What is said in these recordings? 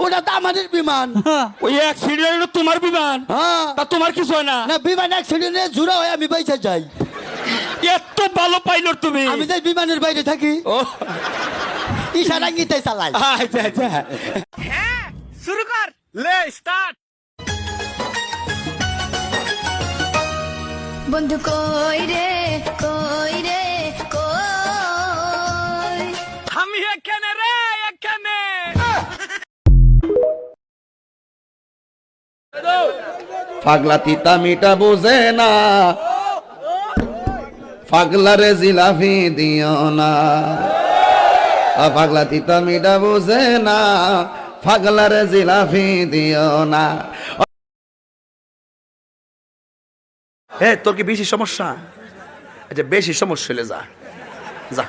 ওটা তো আমাদের বিমান। ওই অ্যাক্সিডেন্ট তোমার বিমান? হ্যাঁ। তা তোমার কিছু হয় না? না, বিমান অ্যাক্সিডেন্টে জুড়া হয়ে আমি বাইচে যাই। এত ভালো পাইলট তুমি? আমি যাই বিমানের বাইরে থাকি, ও ইশারা গিতে চালাই। আচ্ছা আচ্ছা, হ্যাঁ শুরু কর, লে স্টার্ট। বন্ধু কই রে কই রে কই, আমি এখানে রে, এখানে। পাগলা তিতা মিটা বোঝে না, পাগলারে জিলাফি দিও না। পাগলা তিতা মিটা বোঝে না, পাগলারে জিলাফি দিও না। তোর কি বেশি সমস্যা? আচ্ছা বেশি সমস্যা হলে যা যা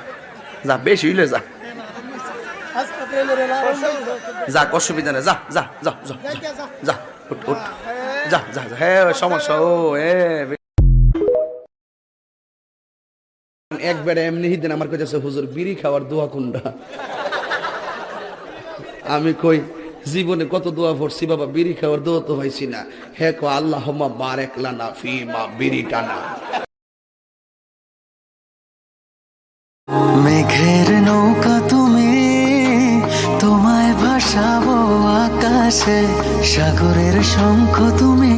যা, বেশি হইলে যা যা, অসুবিধা নেই, যা যা যা যা যা, উঠ উঠ, যা যা যা। হ্যাঁ সমস্যা ও একবারে এমনি দিন আমার কাছে হুজুর বিড়ি খাওয়ার দোয়া কোনটা? আমি কই জীবনে কত দোয়া পড়ছি বাবা, বিড়ি খাওয়ার দোয়া তো হয়েছি না। হে কো আল্লাহুম্মা বারিক লানা ফিমা বিড়ি টানা। মেঘের নৌকা তুমি, তোমায় ভাসাবো আকাশে, সাগরের শঙ্খ তুমি।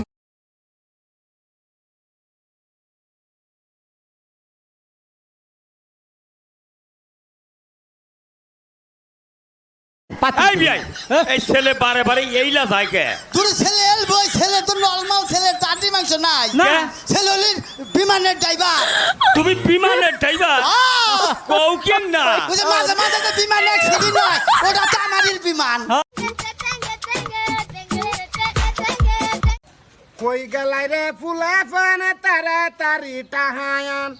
এই বিয়াই, এই ছেলে বারে বারে এইলা যায় কে? তোর ছেলে বই ছেলে তো নরমাল ছেলে, টাটি মাংস নাই। না। ছেলে হলি বিমানের ড্রাইভার। তুমি বিমানের ড্রাইভার? কও কেন না? ওই যে মাঝে মাঝে যে বিমান অ্যাক্সিডেন্ট হয়, ওটা তো আমাদের বিমান। কই গেলাই রে ফুলা ফানে তাড়াতাড়ি টাহায়ান,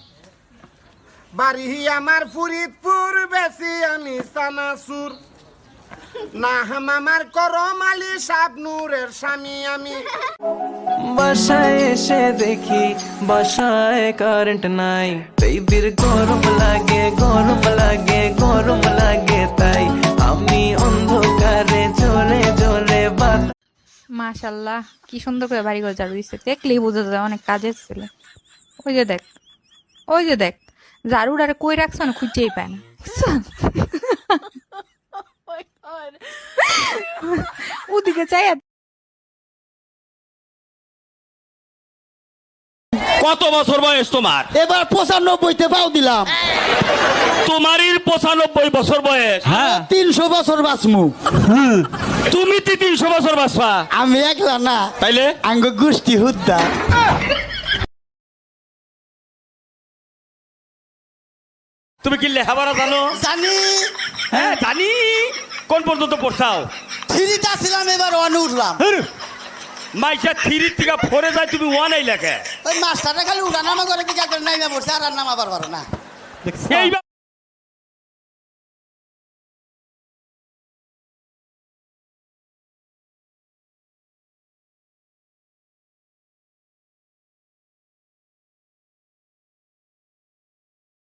বাড়ি আমার ফরিদপুর, বেশি আমি সানাসুর, না আমার করম আলী শাবনুরের স্বামী আমি। বাসায় এসে দেখি বাসায় কারেন্ট নাই, বেবির গরম লাগে গরম লাগে গরম লাগে, তাই আমি অন্ধকারে জ্বলে জ্বলে মাশাল্লাহ কি সুন্দর করে বাড়ি করে ঝাড়ু দিচ্ছে, দেখলেই বোঝা যায় অনেক কাজের ছেলে। ওই যে দেখ, ওই যে দেখ, ঝাড়ুটারে কই রাখছো না খুঁজেই পায় না। ওদিকে চাই। কত বছর বয়স তোমার? এবার 95তে পাও দিলাম। তোমারই 95 বছর বয়স? হ্যাঁ। 300 বছর বাঁচমু। তুমি 300 বছর বাঁচবা? আমি একলা না, তাইলে আঙ্গ গোষ্ঠী হুদ্দা। তুমি কি লেখাপড়া জানো? জানি। হ্যাঁ জানি। কোন পর্যন্ত পড়ছাও? থ্রিটা ছিলাম, এবার ওয়ানে উঠলাম। মাইকা 3 থেকে 4 যায়, তুমি 1 এই লেখে। ওই মাস্টারটা খালি উঠানামা করে কি করে নাইমা পড়ছে, আর নামা পারবার না। এইবার